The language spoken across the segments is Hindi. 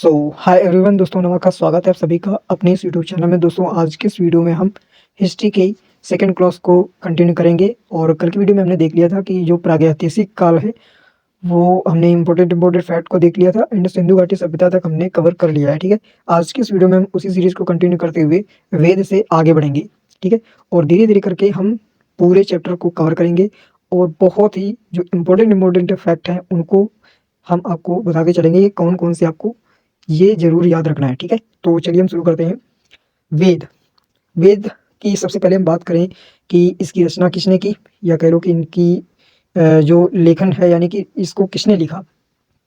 सो हाय एवरीवन दोस्तों, नमस्कार का स्वागत है आप सभी का अपने इस यूट्यूब चैनल में। दोस्तों आज के इस वीडियो में हम हिस्ट्री के सेकंड क्लास को कंटिन्यू करेंगे। और कल की वीडियो में हमने देख लिया था कि जो प्रागैतिहासिक काल है वो हमने इंपॉर्टेंट फैक्ट को देख लिया था एंड सिंधु घाटी सभ्यता तक हमने कवर कर लिया है। ठीक है, आज की इस वीडियो में हम उसी सीरीज को कंटिन्यू करते हुए वेद से आगे बढ़ेंगे। ठीक है, और धीरे धीरे करके हम पूरे चैप्टर को कवर करेंगे और बहुत ही जो इम्पोर्टेंट फैक्ट हैं उनको हम आपको बताते चलेंगे कि कौन कौन से आपको ये जरूर याद रखना है। ठीक है, तो चलिए हम शुरू करते हैं। वेद वेद की सबसे पहले हम बात करें कि इसकी रचना किसने की, या कह लो कि इनकी जो लेखन है यानी कि इसको किसने लिखा,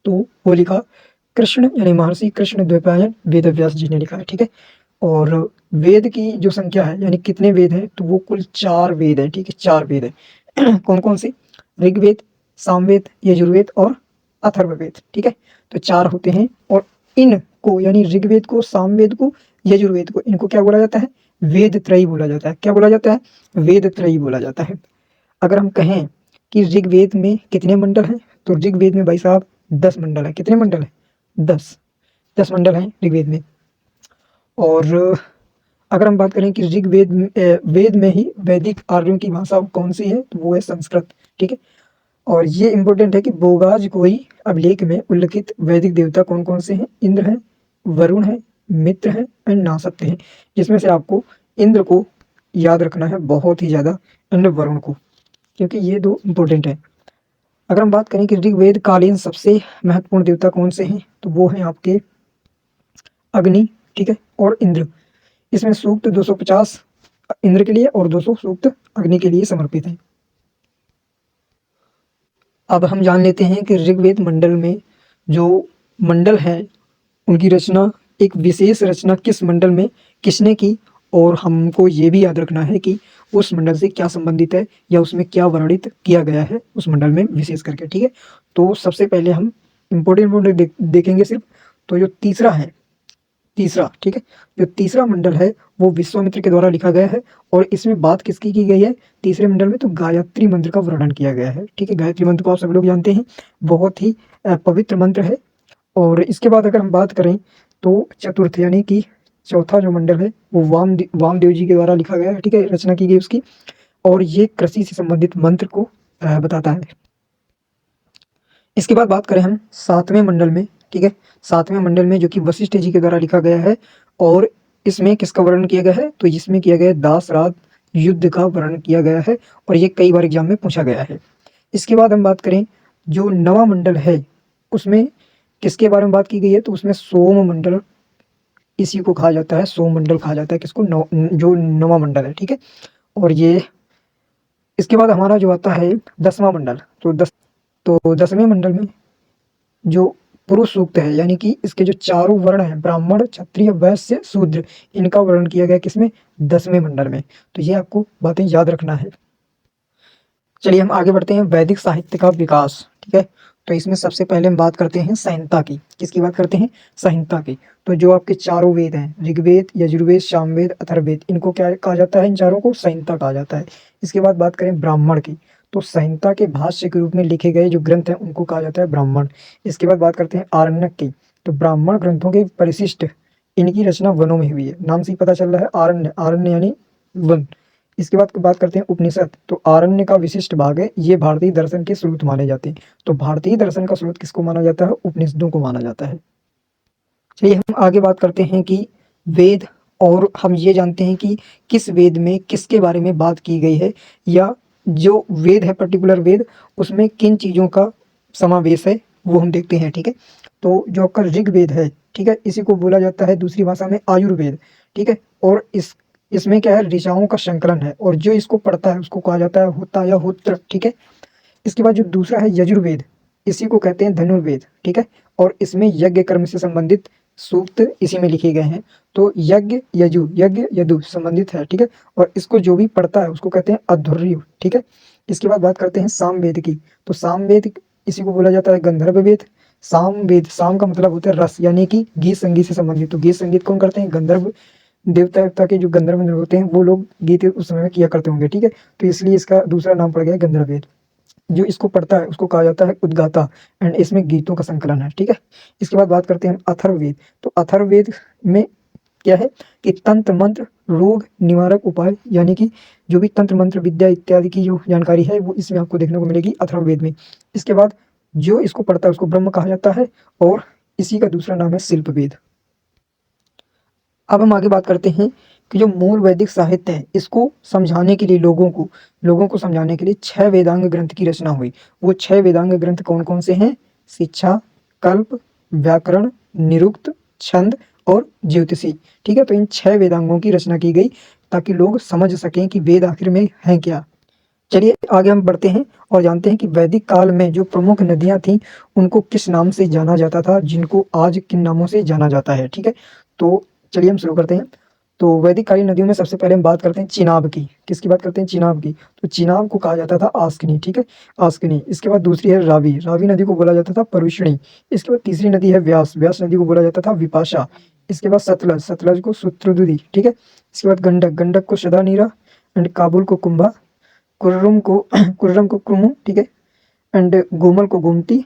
तो वो लिखा कृष्ण यानी महर्षि कृष्ण द्वैपायन वेद व्यास जी ने लिखा है। ठीक है, और वेद की जो संख्या है यानी कितने वेद हैं, तो वो कुल 4 वेद हैं। ठीक है, 4 वेद हैं। कौन कौन से? ऋग्वेद, सामवेद, यजुर्वेद और अथर्ववेद। ठीक है, तो 4 होते हैं। और इनको यानी ऋग्वेद को, सामवेद को, यजुर्वेद को, इनको क्या बोला जाता है? वेद त्रयी बोला जाता है। क्या बोला जाता है? वेद त्रयी बोला जाता है। अगर हम कहें कि ऋग्वेद में कितने मंडल हैं, तो ऋग्वेद में भाई साहब 10 मंडल है। कितने मंडल है? 10 मंडल हैं ऋग्वेद में। और अगर हम बात करें कि वेद में ही वैदिक आर्यों की भाषा कौन सी है, तो वो है संस्कृत। ठीक है, और ये इंपॉर्टेंट है कि बोगाज कोई अभिलेख में उल्लिखित वैदिक देवता कौन कौन से हैं? इंद्र है, वरुण है, मित्र है एंड नासत्य है। जिसमें से आपको इंद्र को याद रखना है बहुत ही ज्यादा, एंड वरुण को, क्योंकि ये 2 इंपॉर्टेंट है। अगर हम बात करें कि ऋग्वेद कालीन सबसे महत्वपूर्ण देवता कौन से हैं, तो वो हैं आपके अग्नि, ठीक है, और इंद्र। इसमें सूक्त 250 इंद्र के लिए और 200 सूक्त अग्नि के लिए समर्पित हैं। अब हम जान लेते हैं कि ऋग्वेद मंडल में जो मंडल है उनकी रचना, एक विशेष रचना किस मंडल में किसने की, और हमको ये भी याद रखना है कि उस मंडल से क्या संबंधित है या उसमें क्या वर्णित किया गया है उस मंडल में विशेष करके। ठीक है, तो सबसे पहले हम इम्पोर्टेंट देखेंगे सिर्फ। तो जो तीसरा है, तीसरा, ठीक है, जो तीसरा मंडल है वो विश्वामित्र के द्वारा लिखा गया है। और इसमें बात किसकी की गई है तीसरे मंडल में? तो गायत्री मंत्र का वर्णन किया गया है। ठीक है, गायत्री मंत्र को आप सब लोग जानते हैं, बहुत ही पवित्र मंत्र है। और इसके बाद अगर हम बात करें तो चतुर्थ यानी कि चौथा जो मंडल है वो वामदेव जी के द्वारा लिखा गया है। ठीक है, रचना की गई उसकी, और ये कृषि से संबंधित मंत्र को बताता है। इसके बाद बात करें हम सातवें मंडल में। ठीक है, सातवें मंडल में जो कि वशिष्ठ जी के द्वारा लिखा गया है, और इसमें किसका वर्णन किया गया है? तो इसमें किया गया है दास रात युद्ध का वर्णन किया गया है, और ये कई बार एग्जाम में पूछा गया है। इसके बाद हम बात करें जो नवा मंडल है उसमें किसके बारे में बात की गई है? तो उसमें सोम मंडल, इसी को कहा जाता है सोम मंडल कहा जाता है। किसको? जो नवा मंडल है। ठीक है, और ये इसके बाद हमारा जो आता है 10वां मंडल। तो 10वें मंडल में जो पुरुष सूक्त है यानी कि इसके जो चारों वर्ण हैं, ब्राह्मण, क्षत्रिय, वैश्य, शूद्र, इनका वर्णन किया गया किसमें? 10वें मंडल में। तो ये आपको बातें याद रखना है। चलिए हम आगे बढ़ते हैं। वैदिक साहित्य का विकास। ठीक है, तो इसमें सबसे पहले हम बात करते हैं संहिता की। किसकी बात करते हैं? संहिता की। तो जो आपके चारों वेद हैं, ऋग्वेद, यजुर्वेद, सामवेद, अथर्ववेद, इनको क्या कहा जाता है? इन चारों को संहिता कहा जाता है। इसके बाद बात करें ब्राह्मण की, तो संहिता के भाष्य के रूप में लिखे गए जो ग्रंथ हैं उनको कहा जाता है ब्राह्मण। इसके बाद बात करते हैं आरण्यक की, तो ब्राह्मण ग्रंथों के परिशिष्ट, इनकी रचना वनों में हुई है। नाम से ही पता चल रहा है आरण्य, आरण्य यानी वन। इसके बाद बात करते हैं उपनिषद, तो आरण्य का विशिष्ट भाग है, ये भारतीय दर्शन के स्रोत माने जाते हैं। तो भारतीय दर्शन का स्रोत किसको माना जाता है? उपनिषदों को माना जाता है। चलिए हम आगे बात करते हैं कि वेद, और हम ये जानते हैं कि किस वेद में किसके बारे में बात की गई है, या जो वेद है पर्टिकुलर वेद उसमें किन चीज़ों का समावेश है वो हम देखते हैं। ठीक है, तो जो आपका ऋग्वेद है, ठीक है, इसी को बोला जाता है दूसरी भाषा में आयुर्वेद। ठीक है, और इसमें क्या है? ऋचाओं का संकलन है, और जो इसको पढ़ता है उसको कहा जाता है होता या होत्र। ठीक है, इसके बाद जो दूसरा है यजुर्वेद, इसी को कहते हैं धनुर्वेद। ठीक है, और इसमें यज्ञ कर्म से संबंधित सूक्त इसी में लिखे गए हैं। तो यज्ञ यदु संबंधित है। ठीक है, और इसको जो भी पढ़ता है उसको कहते हैं अध्वर्यु। ठीक है, इसके बाद बात करते हैं सामवेद की, तो सामवेद इसी को बोला जाता है गंधर्व वेद। सामवेद, साम का मतलब होता है रस, यानी कि गीत संगीत से संबंधित। तो गीत संगीत कौन करते हैं? गंधर्व देवता के जो गंधर्व होते हैं वो लोग गीत उस समय में किया करते होंगे। ठीक है, तो इसलिए इसका दूसरा नाम पड़ गया गंधर्व वेद। जो इसको पढ़ता है उसको कहा जाता है उद्गाता, एंड इसमें गीतों का संकलन है, ठीक है। इसके बाद बात करते हैं अथर्ववेद। तो अथर्ववेद में क्या है कि तंत्र मंत्र रोग निवारक उपाय, यानी कि जो भी तंत्र मंत्र विद्या इत्यादि की जो जानकारी है वो इसमें आपको देखने को मिलेगी अथर्ववेद में। इसके बाद जो इसको पढ़ता है उसको ब्रह्म कहा जाता है, और इसी का दूसरा नाम है शिल्प वेद। अब हम आगे बात करते हैं कि जो मूल वैदिक साहित्य है इसको समझाने के लिए लोगों को समझाने के लिए 6 वेदांग ग्रंथ की रचना हुई। वो 6 वेदांग ग्रंथ कौन कौन से हैं? शिक्षा, कल्प, व्याकरण, निरुक्त, छंद और ज्योतिषी, ठीक है। तो इन 6 वेदांगों की रचना की गई ताकि लोग समझ सकें कि वेद आखिर में हैं क्या। चलिए आगे हम बढ़ते हैं और जानते हैं कि वैदिक काल में जो प्रमुख नदियां थीं उनको किस नाम से जाना जाता था, जिनको आज किन नामों से जाना जाता है, ठीक है। तो चलिए हम शुरू करते हैं। तो वैदिक कालीन नदियों में सबसे पहले हम बात करते हैं चिनाब की। किसकी बात करते हैं? चिनाब की। तो चिनाब को कहा जाता था आस्किनी, ठीक है, आस्किनी। इसके बाद दूसरी है रावी, रावी नदी को बोला जाता था परुष्णी। इसके बाद तीसरी नदी है व्यास, व्यास नदी को बोला जाता था विपाशा। इसके बाद सतलज, सतलज को सूत्रदुदी, ठीक है। इसके बाद गंडक, गंडक को शदानीरा, एंड काबुल को कुंभा, कुर्रुम को कुर्रम को क्रुमु, ठीक है, एंड गोमल को गोमती,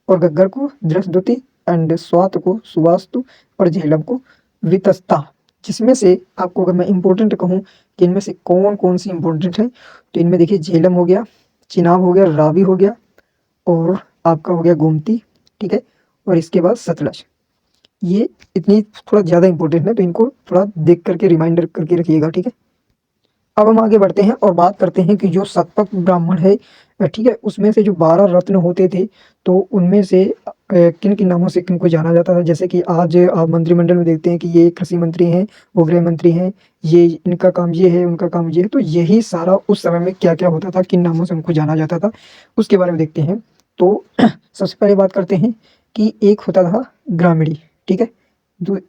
और गग्गर को दृष्टद्युति, एंड स्वात को सुवास्तु, और झेलम को वितस्ता। जिसमें से आपको अगर मैं इंपॉर्टेंट कहूँ कि इनमें से कौन कौन सी इंपॉर्टेंट है, तो इनमें देखिए झेलम हो गया, चिनाब हो गया, रावी हो गया, और आपका हो गया गोमती, ठीक है, और इसके बाद सतलज। ये इतनी थोड़ा ज़्यादा इंपॉर्टेंट है, तो इनको थोड़ा देख करके रिमाइंडर करके रखिएगा, ठीक है। अब हम आगे बढ़ते हैं और बात करते हैं कि जो सतपथ ब्राह्मण है, ठीक है, उसमें से जो 12 रत्न होते थे, तो उनमें से किन किन नामों से किनको जाना जाता था। जैसे कि आज आप मंत्रिमंडल में देखते हैं कि ये कृषि मंत्री हैं, वो गृह मंत्री हैं, ये इनका काम ये है, उनका काम ये है। तो यही सारा उस समय में क्या क्या होता था, किन नामों से उनको जाना जाता था, उसके बारे में देखते हैं। तो सबसे पहले बात करते हैं कि एक होता था ग्रामीणी, ठीक है,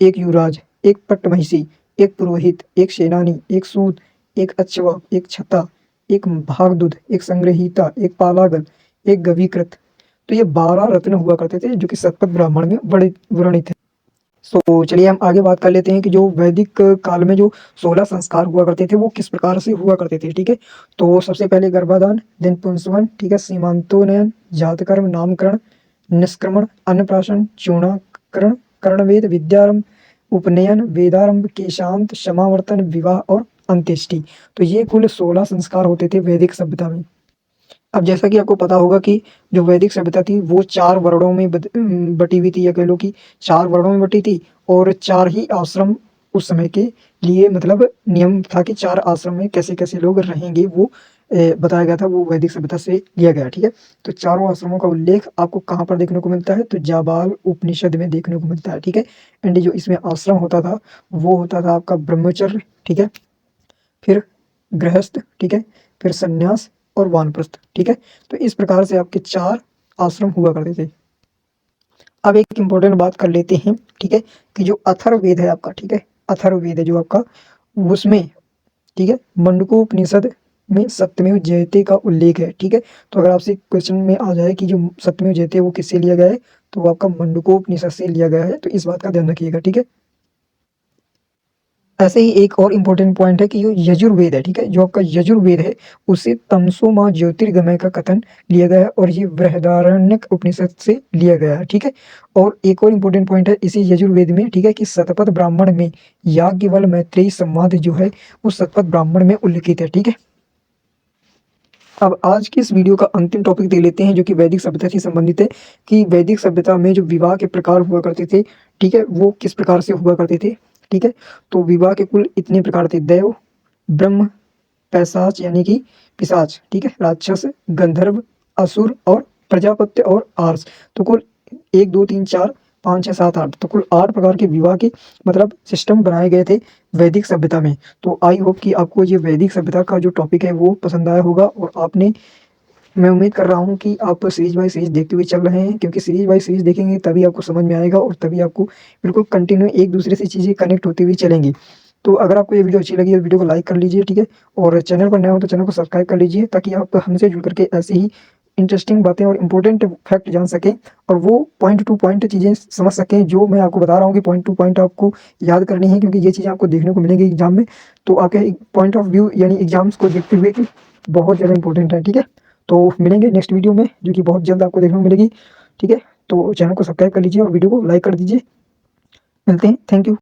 एक युवराज, एक पट्टमहिषी, एक पुरोहित, एक सेनानी, एक सूत, एक अक्षवा, एक छता, एक भागदूत, एक संग्रहीता, एक पालागल, एक गवीकृत। तो ये 12 रत्न हुआ करते थे जो कि सतपथ ब्राह्मण में बड़े वर्णित है। तो चलिए हम आगे बात कर लेते हैं कि जो वैदिक काल में जो 16 संस्कार हुआ करते थे वो किस प्रकार से हुआ करते थे, ठीक है। तो सबसे पहले गर्भाधान, देन पुंसवन, ठीक है, सीमांतोनयन, जातकर्म, नामकरण, निष्क्रमण, अन्नप्राशन, चूर्णाकरण, कर्णवेद, विद्यारंभ, उपनयन, वेदारंभ, केशांत, समावर्तन, विवाह और अंत्येष्टि। तो ये कुल 16 संस्कार होते थे वैदिक सभ्यता में। अब जैसा कि आपको पता होगा कि जो वैदिक सभ्यता थी वो 4 वर्णों में बटी हुई थी, या कह लो कि 4 वर्णों में बटी थी, और 4 ही आश्रम उस समय के लिए, मतलब नियम था कि 4 आश्रम में कैसे कैसे लोग रहेंगे वो बताया गया था, वो वैदिक सभ्यता से लिया गया, ठीक है। तो चारों आश्रमों का उल्लेख आपको कहाँ पर देखने को मिलता है? तो जाबाल उपनिषद में देखने को मिलता है, ठीक है। एंड जो इसमें आश्रम होता था वो होता था आपका ब्रह्मचर्य, ठीक है, फिर गृहस्थ, ठीक है, फिर सन्यास और वानप्रस्थ, ठीक है। तो इस प्रकार से आपके 4 आश्रम हुआ करते थे। अब एक इम्पोर्टेंट बात कर लेते हैं, ठीक है, कि जो अथर्ववेद है आपका, ठीक है, अथर्ववेद है जो आपका, उसमें, ठीक है, मंडूकोपनिषद में सत्यमेव जयते का उल्लेख है, ठीक है। तो अगर आपसे क्वेश्चन में आ जाए कि जो सत्यमेव जयते वो किससे लिया गया है, तो वो आपका मंडूकोपनिषद से लिया गया है, तो इस बात का ध्यान रखिएगा, ठीक है। ऐसे ही एक और इम्पोर्टेंट पॉइंट है कि जो यजुर्वेद है, ठीक है, जो आपका यजुर्वेद है उससे तमसो माँ ज्योतिर्गमय का कथन लिया गया है, और ये बृहदारण्यक उपनिषद से लिया गया है, ठीक है। और एक और इम्पोर्टेंट पॉइंट है इसी यजुर्वेद में, ठीक है, कि शतपथ ब्राह्मण में याज्ञवल्क्य मैत्रेयी संवाद जो है वो शतपथ ब्राह्मण में उल्लिखित है, ठीक है। अब आज की इस वीडियो का अंतिम टॉपिक दे लेते हैं जो कि वैदिक सभ्यता से संबंधित है, कि वैदिक सभ्यता में जो विवाह के प्रकार हुआ करते थे, ठीक है, वो किस प्रकार से हुआ करते थे, ठीक है। तो विवाह के कुल इतने प्रकार थे: देव, ब्रह्म, पैशाच यानी कि पिशाच, ठीक है, राक्षस, गंधर्व, असुर और प्रजापत्य और आर्स। तो कुल 1 2 3 4 5 6 7 8, तो कुल 8 प्रकार के विवाह के मतलब सिस्टम बनाए गए थे वैदिक सभ्यता में। तो आई होप कि आपको ये वैदिक सभ्यता का जो टॉपिक है वो पसंद आया होगा, और आपने, मैं उम्मीद कर रहा हूँ कि आप सीरीज बाय सीरीज देखते हुए चल रहे हैं, क्योंकि सीरीज बाय सीरीज देखेंगे तभी आपको समझ में आएगा, और तभी आपको बिल्कुल कंटिन्यू एक दूसरे से चीज़ें कनेक्ट होती हुई चलेंगी। तो अगर आपको ये वीडियो अच्छी लगी तो वीडियो को लाइक कर लीजिए, ठीक है, और चैनल पर नए हो तो चैनल को सब्सक्राइब कर लीजिए, ताकि आप हमसे जुड़ करके ऐसे ही इंटरेस्टिंग बातें और इंपॉर्टेंट फैक्ट जान सकें, और वो पॉइंट टू पॉइंट चीज़ें समझ सकें जो मैं आपको बता रहा हूँ कि पॉइंट टू पॉइंट आपको याद करनी है, क्योंकि ये चीज़ें आपको देखने को मिलेंगी एग्जाम में। तो आपके पॉइंट ऑफ व्यू यानी एग्जाम्स को देखते हुए कि बहुत ज़्यादा इंपॉर्टेंट है, ठीक है। तो मिलेंगे नेक्स्ट वीडियो में, जो कि बहुत जल्द आपको देखने को मिलेगी। ठीक है, तो चैनल को सब्सक्राइब कर लीजिए और वीडियो को लाइक कर दीजिए। मिलते हैं, थैंक यू।